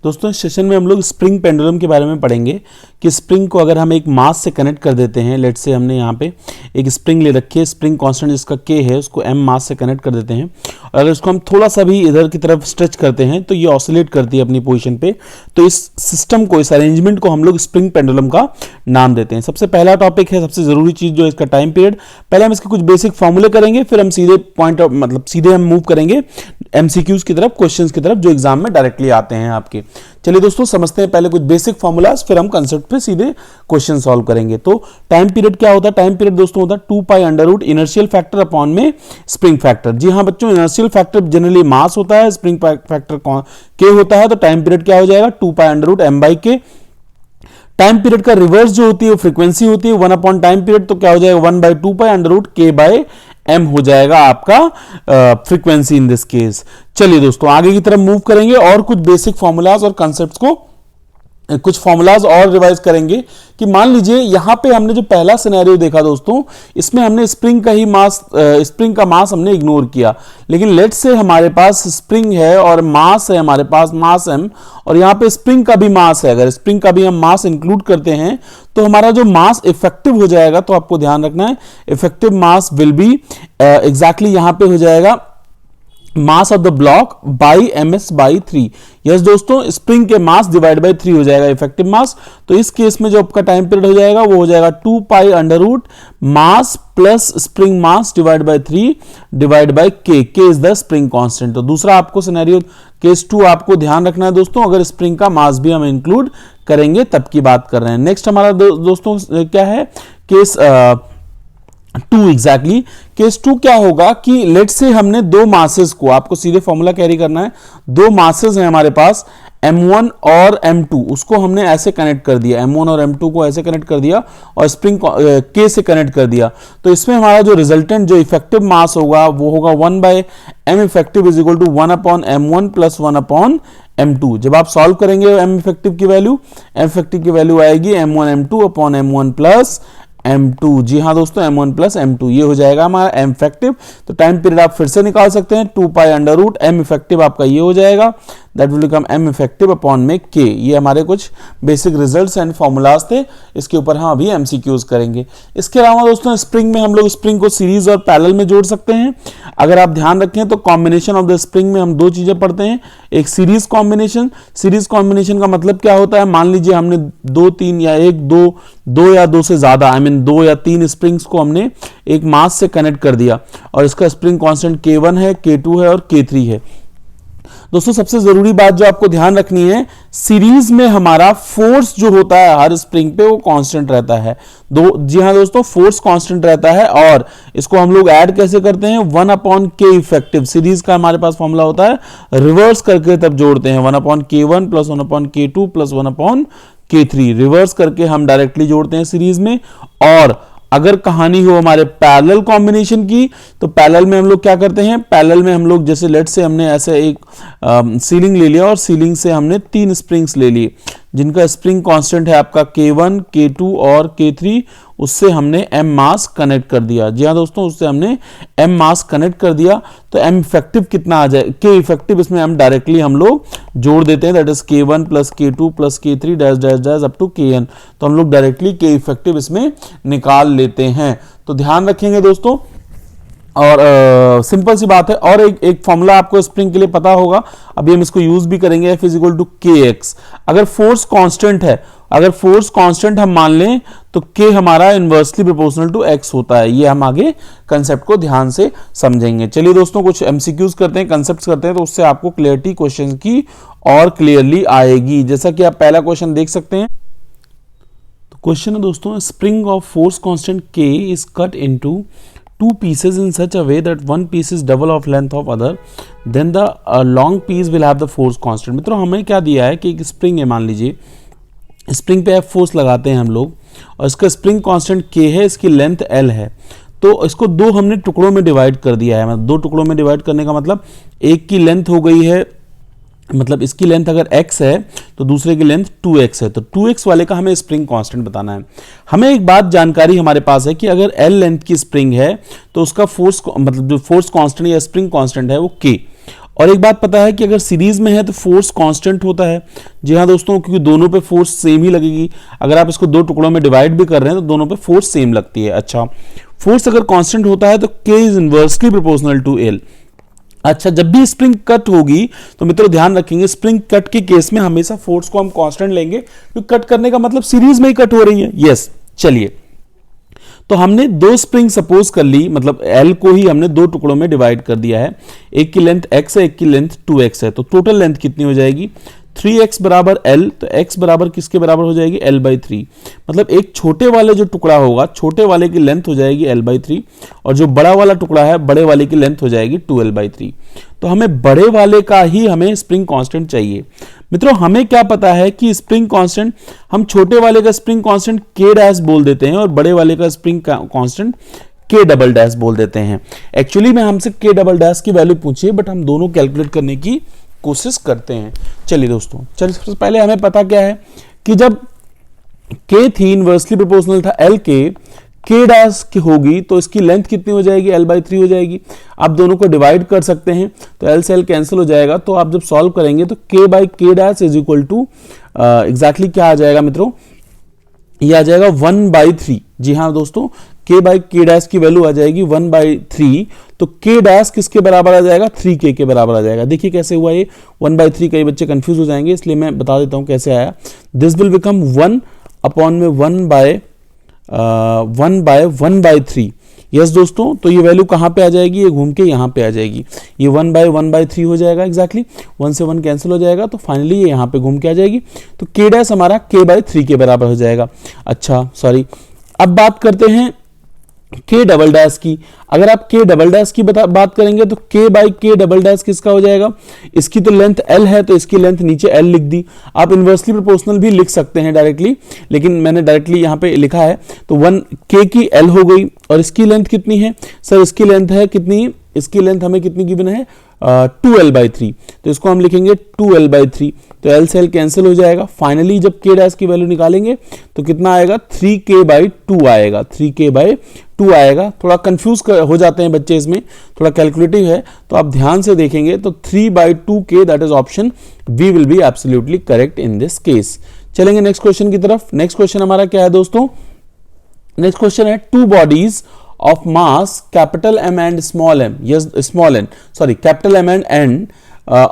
दोस्तों इस सेशन में हम लोग स्प्रिंग पेंडुलम के बारे में पढ़ेंगे कि स्प्रिंग को अगर हम एक मास से कनेक्ट कर देते हैं, लेट से हमने यहाँ पे एक स्प्रिंग ले रखी है, स्प्रिंग कांस्टेंट जिसका के है उसको एम मास से कनेक्ट कर देते हैं और अगर इसको हम थोड़ा सा भी इधर की तरफ स्ट्रेच करते हैं तो ये ऑसिलेट करती है अपनी पोजीशन पे। तो इस सिस्टम को, इस अरेंजमेंट को हम लोग स्प्रिंग पेंडुलम का नाम देते हैं। सबसे पहला टॉपिक है, सबसे जरूरी चीज जो है इसका टाइम पीरियड। पहले हम इसके कुछ बेसिक फॉर्मूले करेंगे, फिर हम सीधे पॉइंट मतलब सीधे हम मूव करेंगे एमसीक्यूज की तरफ, क्वेश्चंस की तरफ जो एग्जाम में डायरेक्टली आते हैं आपके। चलिए दोस्तों समझते हैं पहले कुछ बेसिक फॉर्मूलाज, फिर हम कंसेप्ट पे सीधे क्वेश्चन सॉल्व करेंगे। तो टाइम पीरियड क्या होता है? टाइम पीरियड दोस्तों होता है 2 pi under root inertial factor upon में स्प्रिंग फैक्टर। जी हाँ बच्चों, इनर्शियल फैक्टर जनरली मास होता है, स्प्रिंग फैक्टर के होता है, तो टाइम पीरियड क्या हो जाएगा? 2 pi under root m by k. Time period का रिवर्स जो होती है वो फ्रीक्वेंसी होती है 1 अपॉन टाइम पीरियड, तो क्या हो जाएगा 1 बाई 2 पाई अंडर रूट के बाय एम हो जाएगा आपका फ्रीक्वेंसी इन दिस केस। चलिए दोस्तों आगे की तरफ मूव करेंगे और कुछ बेसिक फॉर्मूलाज और कॉन्सेप्ट्स को, कुछ फॉर्मूलाज और रिवाइज करेंगे कि मान लीजिए यहां पे हमने जो पहला सिनेरियो देखा दोस्तों, इसमें हमने स्प्रिंग का ही मास, स्प्रिंग का मास हमने इग्नोर किया। लेकिन लेट से हमारे पास स्प्रिंग है और मास है हमारे पास, मास m, और यहां पे स्प्रिंग का भी मास है। अगर स्प्रिंग का भी हम मास इंक्लूड करते हैं तो हमारा जो मास इफेक्टिव हो जाएगा, तो आपको ध्यान रखना है effective mass will be exactly यहां पे हो जाएगा mass of the block by ms by 3। Yes दोस्तों, स्प्रिंग के मास डिवाइड बाई 3 हो जाएगा इफेक्टिव मास। तो इस केस में जो आपका टाइम पीरियड हो जाएगा वो हो जाएगा 2 pi under root mass plus spring mass divide by 3 divide by k is the spring constant. तो दूसरा आपको सिनेरियो केस 2 आपको ध्यान रखना है दोस्तों, अगर स्प्रिंग का मास भी हम इंक्लूड करेंगे तब की बात कर रहे हैं। नेक्स्ट हमारा दोस्तों क्या है? Case 2 exactly. केस 2 क्या होगा कि लेट से हमने दो मासेस को, आपको सीधे फॉर्मूला कैरी करना है, दो मासेस हैं हमारे पास m1 और m2, उसको हमने ऐसे कनेक्ट कर दिया, m1 और m2 को ऐसे कनेक्ट कर दिया और स्प्रिंग k से कनेक्ट कर दिया। तो इसमें हमारा जो रिजल्टेंट जो इफेक्टिव मास होगा वो होगा 1 by m effective is equal to 1 upon m1 plus 1 upon m2। जब आप सॉल्व करेंगे m इफेक्टिव की वैल्यू आएगी m1 m2 upon m1 plus m2। जी हाँ दोस्तों, m1 प्लस m2 ये हो जाएगा हमारा m इफेक्टिव। तो टाइम पीरियड आप फिर से निकाल सकते हैं, 2 pi under root m effective आपका ये हो जाएगा, that will become m effective upon में k। ये हमारे कुछ बेसिक रिजल्ट्स एंड फॉर्मूलाज थे, इसके ऊपर हम अभी एमसीक्यूज करेंगे। इसके अलावा दोस्तों स्प्रिंग में हम लोग स्प्रिंग को सीरीज और पैरेलल में जोड़ सकते हैं। अगर आप ध्यान रखें तो कॉम्बिनेशन ऑफ द स्प्रिंग में हम दो चीजें पढ़ते हैं, एक सीरीज कॉम्बिनेशन। सीरीज कॉम्बिनेशन का मतलब क्या होता है? मान लीजिए हमने 2 3 या 1 2 या 2 से ज्यादा, आई मीन 2 या 3 स्प्रिंग्स को हमने एक मास से कनेक्ट कर दिया और इसका स्प्रिंग कांस्टेंट K1 है, K2 है और K3 है। दोस्तों सबसे जरूरी बात जो आपको ध्यान रखनी है, सीरीज में हमारा फोर्स जो होता है हर स्प्रिंग पे वो कांस्टेंट रहता है। जी हाँ दोस्तों, फोर्स कांस्टेंट रहता है और इसको हम लोग ऐड कैसे करते हैं? 1 अपॉन के इफेक्टिव। सीरीज का हमारे पास फॉर्मूला होता है, रिवर्स करके तब जोड़ते हैं 1 upon K1 plus 1 upon K2 plus 1 upon K3। Reverse करके हम डायरेक्टली जोड़ते हैं सीरीज में। और अगर कहानी हो हमारे पैरेलल कॉम्बिनेशन की, तो पैरेलल में हम लोग क्या करते हैं? पैरेलल में हम लोग जैसे लेट से हमने ऐसे एक सीलिंग ले लिया और सीलिंग से हमने 3 स्प्रिंग्स ले लिए जिनका स्प्रिंग कांस्टेंट है आपका K1 K2 और K3, उससे हमने m मास कनेक्ट कर दिया। जी हाँ दोस्तों, उससे हमने m मास कनेक्ट कर दिया। तो m इफेक्टिव कितना आ जाए? k इफेक्टिव इसमें हम डायरेक्टली हम लोग जोड़ देते हैं, that is K1 plus K2 plus K3 dash dash dash up to Kn। तो हम लोग डायरेक्टली k इफेक्टिव इसमें निकाल लेते हैं। तो ध्यान रखेंगे दोस्तों, और सिंपल सी बात है। और एक फॉर्मूला आपको स्प्रिंग के लिए पता होगा, अभी हम इसको यूज भी करेंगे, F is equal to KX। अगर फोर्स कांस्टेंट है, अगर फोर्स कांस्टेंट हम मान लें तो K हमारा इनवर्सली प्रोपोर्शनल टू X होता है। ये हम आगे कंसेप्ट को ध्यान से समझेंगे। चलिए दोस्तों कुछ एमसीक्यूज करते हैं, कंसेप्ट्स करते हैं, तो उससे आपको क्लियरिटी क्वेश्चन की और क्लियरली आएगी। जैसा कि आप पहला क्वेश्चन देख सकते हैं, तो क्वेश्चन है दोस्तों, spring of force constant K is cut into 2 pieces in such a way that one piece is double of length of other, then the long piece will have the force constant। मित्रों हमें क्या दिया है कि एक spring है, मान लीजिए स्प्रिंग पे फोर्स लगाते हैं हम लोग और इसका स्प्रिंग कांस्टेंट K है, इसकी लेंथ L है। तो इसको दो हमने टुकड़ों में डिवाइड कर दिया है। मतलब 2 टुकड़ों में डिवाइड करने का मतलब एक की लेंथ हो गई है, मतलब इसकी लेंथ अगर x है तो दूसरे की लेंथ 2x है। तो 2x वाले का हमें स्प्रिंग कांस्टेंट बताना है। हमें एक बात जानकारी हमारे पास है कि अगर L लेंथ की स्प्रिंग है तो उसका फोर्स, मतलब जो फोर्स कांस्टेंट या स्प्रिंग कांस्टेंट है वो K, और एक बात पता है कि अगर सीरीज में है तो फोर्स कांस्टेंट होता है। जी हाँ दोस्तों, क्योंकि दोनों पे फोर्स सेम ही लगेगी। अगर आप इसको दो टुकड़ों में डिवाइड भी कर रहे हैं तो दोनों पे फोर्स सेम लगती है। अच्छा, फोर्स अगर कांस्टेंट होता है तो K is inversely proportional to L। अच्छा, जब भी स्प्रिंग कट होगी तो मित्रों ध्यान रखेंगे, स्प्रिंग कट के केस में हमेशा फोर्स को हम कांस्टेंट लेंगे, क्योंकि कट करने का मतलब सीरीज में ही कट हो रही है। यस, चलिए, तो हमने दो स्प्रिंग सपोज कर ली, मतलब L को ही हमने दो टुकड़ों में डिवाइड कर दिया है। एक की लेंथ x है, एक की लेंथ 2x है, तो टोटल लेंथ कितनी हो जाएगी 3x बराबर L। तो x बराबर किसके बराबर हो जाएगी L/3। मतलब एक छोटे वाले जो टुकड़ा होगा, छोटे वाले की लेंथ हो जाएगी L/3, और जो बड़ा वाला टुकड़ा है, बड़े वाले की लेंथ हो जाएगी 2L/3। तो हमें बड़े वाले का ही हमें स्प्रिंग कांस्टेंट चाहिए। मित्रों हमें क्या पता है कि स्प्रिंग कांस्टेंट, हम छोटे वाले का स्प्रिंग कांस्टेंट K' बोल देते हैं और बड़े वाले का स्प्रिंग कांस्टेंट K" बोल देते हैं। एक्चुअली में हमसे K" की वैल्यू पूछी है, बट हम दोनों कैलकुलेट करने की कोशिश करते हैं। चलिए दोस्तों, चलिए सबसे पहले हमें पता क्या है कि जब K थी इनवर्सली प्रोपोर्शनल था L के, K' की होगी तो इसकी लेंथ कितनी हो जाएगी L/3 हो जाएगी। आप दोनों को डिवाइड कर सकते हैं तो L से L कैंसिल हो जाएगा। तो आप जब सॉल्व करेंगे तो K/K' is equal to exactly क्या आ जाएगा मित्रों, ये आ जाएगा 1/3। जी हाँ दोस्तों, K/K' की वैल्यू आ जाएगी 1/3। तो K' किसके बराबर आ जाएगा 3K के बराबर आ जाएगा। देखिए कैसे हुआ ये 1/3, कई बच्चे कंफ्यूज हो जाएंगे, इसलिए मैं बता देता हूं कैसे आया। This will become 1/1/1/3। यस दोस्तों, तो ये वैल्यू कहां पे आ जाएगी, ये घूम के यहां पे आ जाएगी। ये 1/1/3 हो जाएगा एग्जैक्टली, 1 से 1 कैंसिल हो जाएगा, तो फाइनली ये यहां पे घूम के आ जाएगी। तो K' हमारा K/3 के बराबर हो जाएगा। अच्छा सॉरी, अब बात करते हैं K" की। अगर आप K" की बात करेंगे तो K/K" किसका हो जाएगा, इसकी तो लेंथ L है तो इसकी लेंथ नीचे L लिख दी। आप इनवर्सली प्रोपोर्शनल भी लिख सकते हैं डायरेक्टली, लेकिन मैंने डायरेक्टली यहां पे लिखा है। तो 1K की L हो गई, और इसकी लेंथ कितनी है सर, इसकी लेंथ है कितनी, इसकी लेंथ हमें कितनी गिवन है 2L/3। तो इसको हम लिखेंगे 2L/3। तो L से L कैंसिल हो जाएगा। फाइनली जब K' की वैल्यू निकालेंगे तो कितना आएगा 3K/2 आएगा, 3K/2 आएगा। थोड़ा कंफ्यूज हो जाते हैं बच्चे, इसमें थोड़ा कैलकुलेटिव है, तो आप ध्यान से देखेंगे तो 3/2K, that is option B will be absolutely correct in this case. चलेंगे नेक्स्ट क्वेश्चन की तरफ। नेक्स्ट क्वेश्चन हमारा क्या है दोस्तों, नेक्स्ट क्वेश्चन है two bodies of mass capital M and small m, yes small n, sorry capital M and N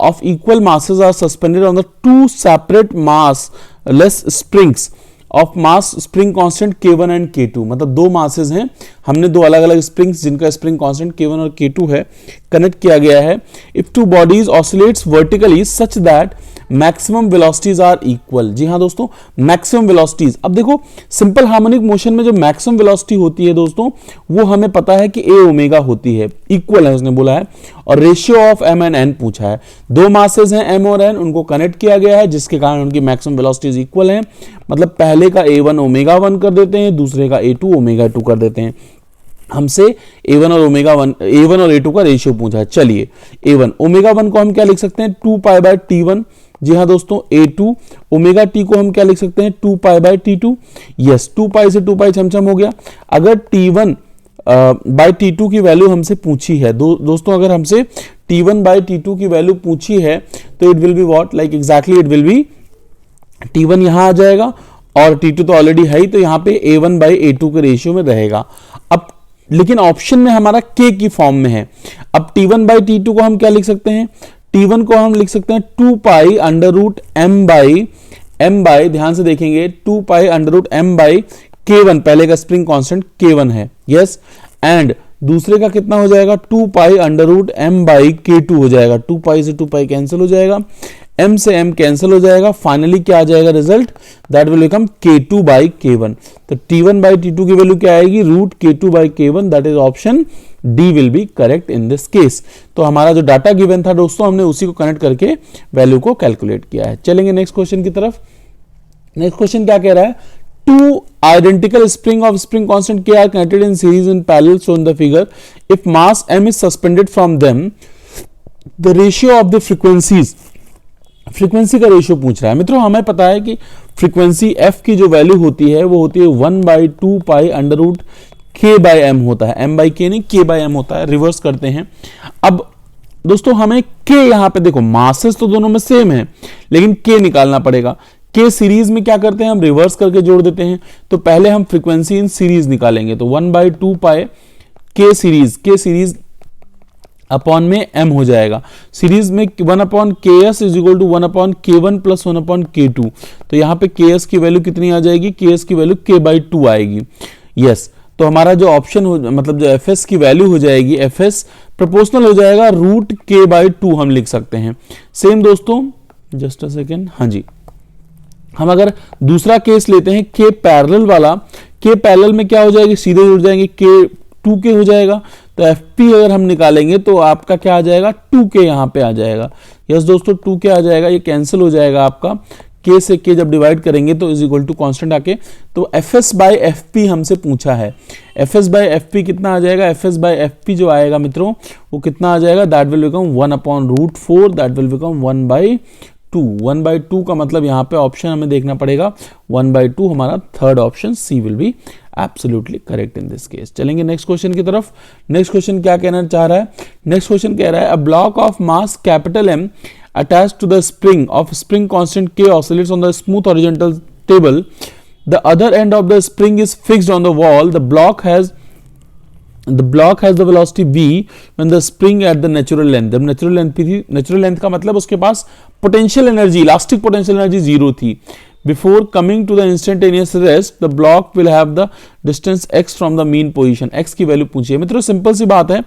of equal masses are suspended on the two separate massless springs of mass spring constant K1 and K2। मतलब दो masses हैं, हमने दो अलग अलग springs जिनका spring constant K1 और K2 है, कनेक्ट किया गया है। If two bodies oscillates vertically such that maximum velocities are equal. जी हाँ दोस्तों, मैक्सिमम वेलोसिटीज। अब देखो सिंपल हार्मोनिक मोशन में जो मैक्सिमम वेलोसिटी होती है दोस्तों, वो हमें पता है कि A ओमेगा होती है, इक्वल है उसने बोला है, और ratio of M and N पूछा है। दो मासेस हैं M और N, उनको कनेक्ट किया गया है जिसके कारण उनकी मैक्सिमम वेलोसिटीज इक्वल है। मतलब पहले का A1 ओमेगा 1 कर देते हैं, दूसरे का A2 ओमेगा 2 कर देते हैं। हमसे A1 और A2 का रेशियो पूछा है। चलिए A1 ओमेगा 1 को हम क्या लिख सकते हैं 2π/T1। जी हाँ दोस्तों, A2 ओमेगा T को हम क्या लिख सकते हैं 2π/T2। यस, 2π से 2π छमछम हो गया। अगर T1 बाय T2 की वैल्यू हमसे पूछी है दोस्तों, अगर हमसे T1 बाय T2 की वैल्यू पूछी है तो it will be what, like exactly it will be T1 यहां आ जाएगा और T2 तो ऑलरेडी है ही, तो यहां पे A1 बाय A2 के रेशियो में रहेगा। अब लेकिन ऑप्शन में हमारा K की फॉर्म में है। अब T1 बाई T2 को हम क्या लिख सकते हैं, T1 को हम लिख सकते हैं 2π√m/, ध्यान से देखेंगे 2π√m/K1, पहले का स्प्रिंग कांस्टेंट K1 है। यस, एंड दूसरे का कितना हो जाएगा 2π√m/K2 हो जाएगा। 2π से 2π कैंसिल हो जाएगा, m से m कैंसिल हो जाएगा। फाइनली क्या आ जाएगा result, that will become K2/K1। तो T1 बाई T2 की वैल्यू क्या आएगी √K2/K1, that is option D will be correct in this case. तो हमारा जो डाटा गिवन था दोस्तों, हमने उसी को कनेक्ट करके वैल्यू को कैलकुलेट किया है। चलेंगे नेक्स्ट क्वेश्चन की तरफ। नेक्स्ट क्वेश्चन क्या कह रहा है, two identical spring of spring constant K are connected in series in parallel shown in the figure. If mass m is suspended from them, the ratio of the frequencies, frequency का ratio पूछ रहा है। मित्रों हमें पता है कि frequency f की जो वैल्यू होती है वो होती है 1/2π√k/m होता है, m/k नहीं k/m होता है। रिवर्स करते हैं, अब दोस्तों हमें के यहाँ पे देखो मासेस तो दोनों में सेम है, लेकिन के निकालना पड़ेगा। के सीरीज में क्या करते हैं, हम रिवर्स करके जोड़ देते हैं। तो पहले हम फ्रीक्वेंसी इन सीरीज निकालेंगे, तो 1/2 पाई के सीरीज अपॉन में एम हो जाएगा। सीरीज में 1/ks is equal to 1/k1 plus 1/k2। तो यहाँ पे ks की वैल्यू कितनी आ जाएगी, ks की वैल्यू k/2 आएगी। यस, तो हमारा जो ऑप्शन हो, मतलब जो fs की वैल्यू हो जाएगी, fs प्रोपोर्शनल हो जाएगा √k/2 हम लिख सकते हैं। सेम दोस्तों, जस्ट अ सेकेंड, हाँ जी, हम अगर दूसरा केस लेते हैं के पैरेलल वाला, के पैरेलल में क्या हो जाएगी, सीधे जुड़ जाएंगे, के 2k हो जाएगा। तो fp अगर हम निकालेंगे तो आपका क्या आ जाएगा, 2k यहाँ पे आ जाएगा। यस दोस्तों, 2k आ जाएगा, ये कैंसिल हो जाएगा आपका, k से k जब डिवाइड करेंगे तो इज इक्वल टू कांस्टेंट आके। तो fs/fp हमसे पूछा है, fs/fp कितना आ जाएगा, fs/fp जो आएगा मित्रों वो कितना आ जाएगा, that will become 1/√4, that will become 1/2। 1/2 का मतलब यहाँ पे ऑप्शन हमें देखना पड़ेगा 1/2, हमारा third option C will be absolutely correct in this case. चलेंगे नेक्स्ट क्वेश्चन की तरफ। नेक्स्ट क्वेश्चन क्या कहना चाह रहा है, नेक्स्ट क्वेश्चन कह रहा है, a block of mass capital M attached to the spring of spring constant K oscillates on the smooth horizontal table. The other end of the spring is fixed on the wall. The block has the velocity v when the spring at the natural length. जब natural length थी, natural length का मतलब उसके पास potential energy, elastic potential energy 0 थी। Before coming to the instantaneous rest, the block will have the distance x from the mean position. x की value पूछी है मित्रों। सिंपल सी बात है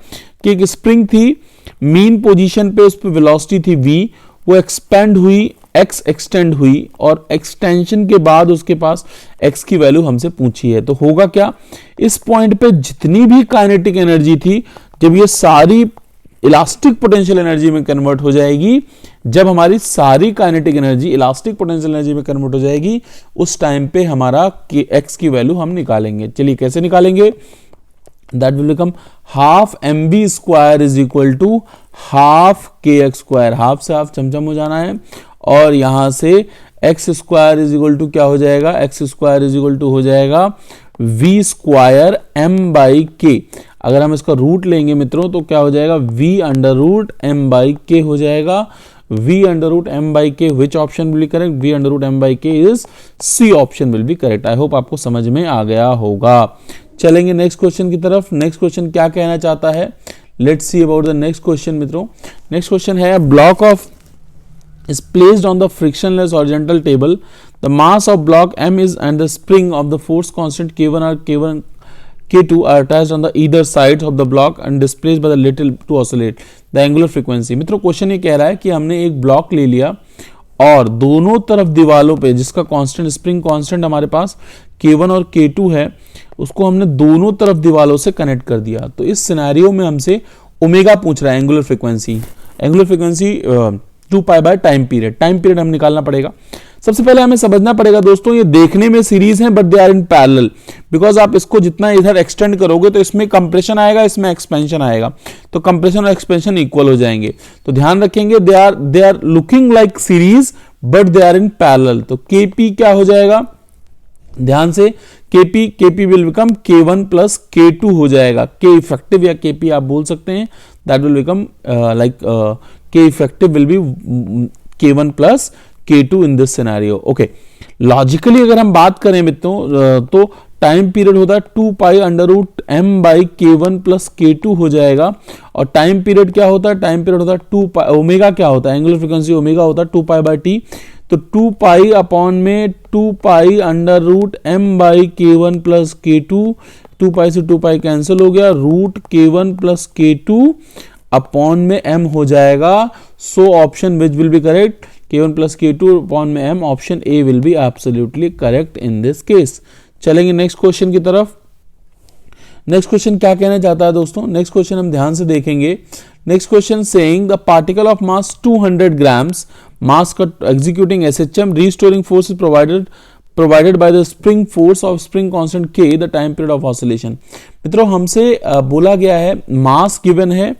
कि एक स्प्रिंग थी, मीन पोजीशन पे उस पर वेलोसिटी थी v, वो एक्सपेंड हुई, x एक्सटेंड हुई, और एक्सटेंशन के बाद उसके पास x की वैल्यू हमसे पूछी है। तो होगा क्या, इस पॉइंट पे जितनी भी काइनेटिक एनर्जी थी, जब ये सारी इलास्टिक पोटेंशियल एनर्जी में कन्वर्ट हो जाएगी, जब हमारी सारी kinetic energy elastic potential energy में कन्वर्ट हो जाएगी, उस टाइम पे हमारा x की वैल्यू हम निकालेंगे। चलिए कैसे निकालेंगे, that will become half mv square is equal to half kx square. Half से हाफ चमचम हो जाना है, और यहां से x square is equal to क्या हो जाएगा, x square is equal to हो जाएगा v स्क्वायर m/k। अगर हम इसका रूट लेंगे मित्रों तो क्या हो जाएगा, v√m/k हो जाएगा। v√m/k which option will be correct, v√m/k is C option will be correct. I hope आपको समझ में आ गया होगा। चलेंगे नेक्स्ट क्वेश्चन की तरफ। नेक्स्ट क्वेश्चन क्या कहना चाहता है, let's see about the next question मित्रों। नेक्स्ट क्वेश्चन है, block of is placed on the frictionless horizontal table. The mass of block M is and the spring of the force constant K1 or K2 are attached on the either sides of the block and displaced by the little to oscillate the angular frequency. मित्रों question ये कह रहा है कि हमने एक block ले लिया और दोनों तरफ दीवालों पे, जिसका कांस्टेंट स्प्रिंग कांस्टेंट हमारे पास K1 और K2 है, उसको हमने दोनों तरफ दीवालों से कनेक्ट कर दिया। तो इस सिनेरियो में हमसे ओमेगा पूछ रहा है, angular frequency. Angular frequency 2 pi by time period हम निकालना पड़ेगा। सबसे पहले हमें समझना पड़ेगा दोस्तों, ये देखने में सीरीज है but they are in parallel, because आप इसको जितना इधर एक्सटेंड करोगे तो इसमें कंप्रेशन आएगा, इसमें एक्सपेंशन आएगा, तो कंप्रेशन और एक्सपेंशन इक्वल हो जाएंगे। तो ध्यान रखेंगे, they are looking like series but they are in parallel. तो केपी क्या हो जाएगा, ध्यान से, KP will become K1 plus K2 हो जाएगा। के इफेक्टिव या केपी आप बोल सकते हैं, दैट विल बिकम लाइक के effective will be K1 plus K2 in this scenario. Okay, logically अगर हम बात करें मित्रों तो टाइम पीरियड होता है 2 पाई √m/K1 प्लस K2 हो जाएगा। और टाइम पीरियड क्या होता है, टाइम पीरियड होता है 2 पाई, ओमेगा क्या होता है, एंगुलर फ्रीक्वेंसी ओमेगा होता है 2 पाई बाय टी। तो 2 पाई अपॉन में 2 पाई √m/K1 प्लस K2, 2 पाई से 2 पाई कैंसिल हो गया, √K1 प्लस K2 अपॉन में m हो जाएगा। So option which will be correct, K1 plus K2 upon में m, option A will be absolutely correct in this case. चलेंगे next question की तरफ। नेक्स्ट क्वेश्चन क्या कहना चाहता है दोस्तों, नेक्स्ट क्वेश्चन हम ध्यान से देखेंगे। Next question saying the particle of mass 200 grams mass executing SHM restoring force is provided by the spring force of spring constant K, the time period of oscillation। मित्रों हमसे बोला गया है, मास गिवन है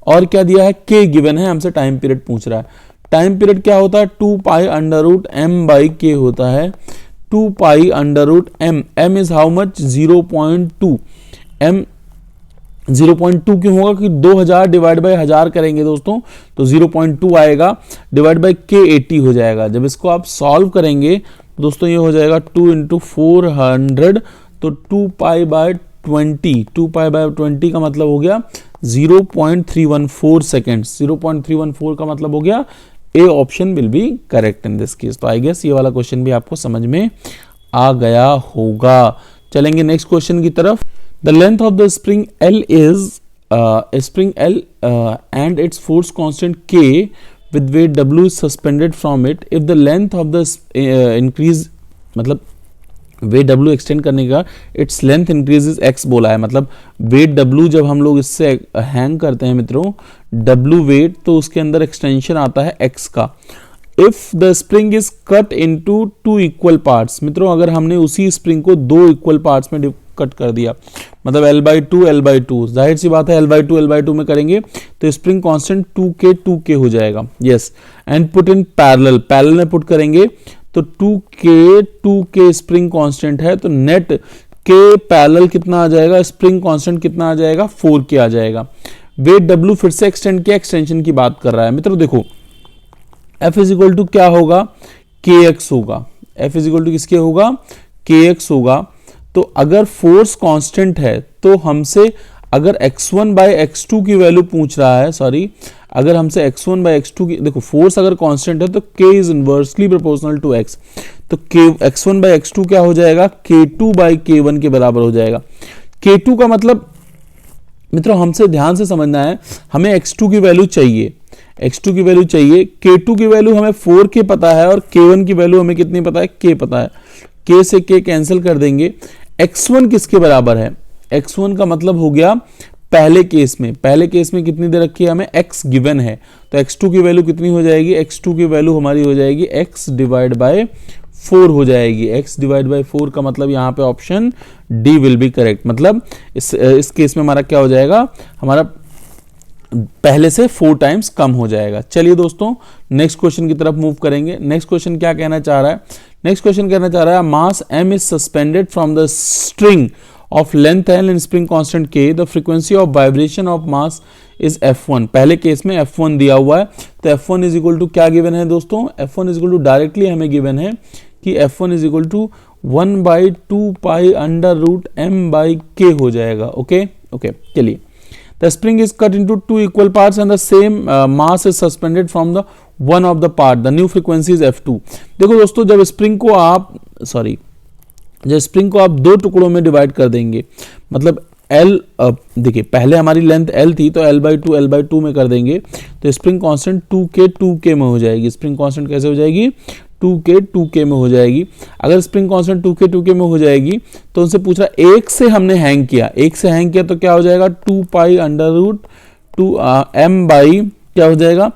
और क्या दिया है, K गिवन है, हमसे टाइम पीरियड पूछ रहा है। टाइम पीरियड क्या होता है, 2 पाई √m/K होता है, 2 पाई √m, m is how much, 0.2, m 0.2 क्यों होगा कि 2000 डिवाइड बाय 1000 करेंगे दोस्तों तो 0.2 आएगा, डिवाइड बाय के 80 हो जाएगा। जब इसको आप सॉल्व करेंगे दोस्तों ये हो जाएगा 2 इंटू 400 तो 2 पाई बाय 20, 2 पाई बाय 20 का मतलब हो गया 0.314 सेकेंड्स। 0.314 का मतलब हो गया A option will be correct in this case. तो आई गेस ये वाला क्वेश्चन भी आपको समझ में आ गया होगा। चलेंगे नेक्स्ट क्वेश्चन की तरफ। The length of the spring L is spring L and its force constant K with weight W is suspended from it. If the length of the increase मतलब वेट W एक्सटेंड करने का its length increases x बोला है, मतलब wait W जब हम लोग इससे हैंग करते हैं मित्रों W वेट तो उसके अंदर एक्सटेंशन आता है x का। If the spring is cut into 2 equal parts, मित्रों अगर हमने उसी स्प्रिंग को 2 इक्वल पार्ट्स में कट कर दिया मतलब L/2 जाहिर सी बात है L/2 में करेंगे तो स्प्रिंग कांस्टेंट 2k हो जाएगा। Yes and put in parallel में पुट करेंगे तो 2k स्प्रिंग कांस्टेंट है तो नेट के पैरेलल कितना आ जाएगा, स्प्रिंग कांस्टेंट कितना आ जाएगा 4k आ जाएगा। वेट W फिर से एक्सटेंड किया, एक्सटेंशन की बात कर रहा है मित्रों। देखो F इज इक्वल टू क्या होगा kx होगा, F इज इक्वल टू किसके होगा kx होगा। तो अगर फोर्स कांस्टेंट है तो हमसे अगर x1 बाय x2 की वैल्यू पूछ रहा है, सॉरी अगर हमसे x1 बाय x2 की, देखो फोर्स अगर कांस्टेंट है तो k is inversely proportional to x, तो x1 बाय x2 क्या हो जाएगा k2 बाय k1 के बराबर हो जाएगा। k2 का मतलब मित्रों हमसे ध्यान से समझना है, हमें x2 की वैल्यू चाहिए, x2 की वैल्यू चाहिए, k2 की वैल्यू हमें 4k पता है और k1 की वैल्यू हमें कितनी पता है k पता है, k से k कैंसिल कर देंगे। x1 किसके बराबर है, x1 का मतलब हो गया पहले केस में कितनी दे रखी है हमें x गिवन है तो x2 की वैल्यू कितनी हो जाएगी, x2 की वैल्यू हमारी हो जाएगी x डिवाइड बाय 4 हो जाएगी। x डिवाइड बाय 4 का मतलब यहाँ पे option D will be correct, मतलब इस केस में हमारा क्या हो जाएगा, हमारा पहले से 4 टाइम्स कम हो जाएगा। चलिए दोस्तों नेक्स्ट क्वेश्चन की तरफ मूव करेंगे। नेक्स्ट क्वेश्चन क्या कहना चाह रहा है, नेक्स्ट क्वेश्चन कहना चाह रहा है मास m is suspended from the string of length L and spring constant K, the frequency of vibration of mass is F1। पहले केस में F1 दिया हुआ है तो F1 इज इक्वल टू क्या गिवन है दोस्तों, F1 is equal to directly हमें गिवन है कि F1 is equal to 1/2 pi under root m by k हो जाएगा। ओके चलिए the spring is cut into 2 equal parts and the same mass is suspended from the one of the part, the new frequency is F2। देखो दोस्तों जब spring को आप जब spring को आप 2 टुकड़ों में डिवाइड कर देंगे मतलब L, देखिए पहले हमारी लेंथ L थी तो L/2 में कर देंगे तो स्प्रिंग कांस्टेंट 2k में हो जाएगी। स्प्रिंग कांस्टेंट कैसे हो जाएगी 2k में हो जाएगी। अगर स्प्रिंग कांस्टेंट 2k में हो जाएगी तो उनसे पूछ रहा एक से हमने हैंग किया, तो क्या हो जाएगा 2 pi under root 2 m by क्या हो जाएगा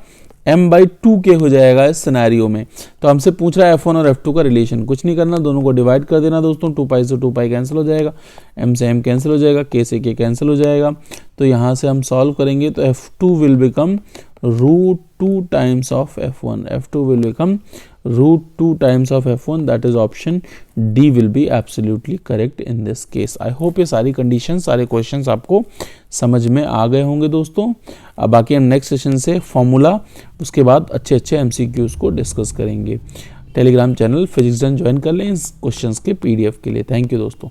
m/2k हो जाएगा इस सिनेरियो में। तो हमसे पूछ रहा है F1 और F2 का रिलेशन, कुछ नहीं करना, दोनों को डिवाइड कर देना दोस्तों, 2 पाई से 2 पाई कैंसिल हो जाएगा, m से m कैंसिल हो जाएगा, k से k कैंसिल हो जाएगा। तो यहाँ से हम सॉल्व करेंगे तो F2 will become √2 times of F1, F2 will become √2 times of F1, that is option D will be absolutely correct in this case. I hope ये सारी कंडीशन सारे क्वेश्चंस आपको समझ में आ गए होंगे दोस्तों। अब बाकी हम नेक्स्ट सेशन से फॉर्मूला उसके बाद अच्छे MCQs को डिस्कस करेंगे। Telegram channel physics done join कर लें इस क्वेश्चंस के PDF के लिए। थैंक यू दोस्तों।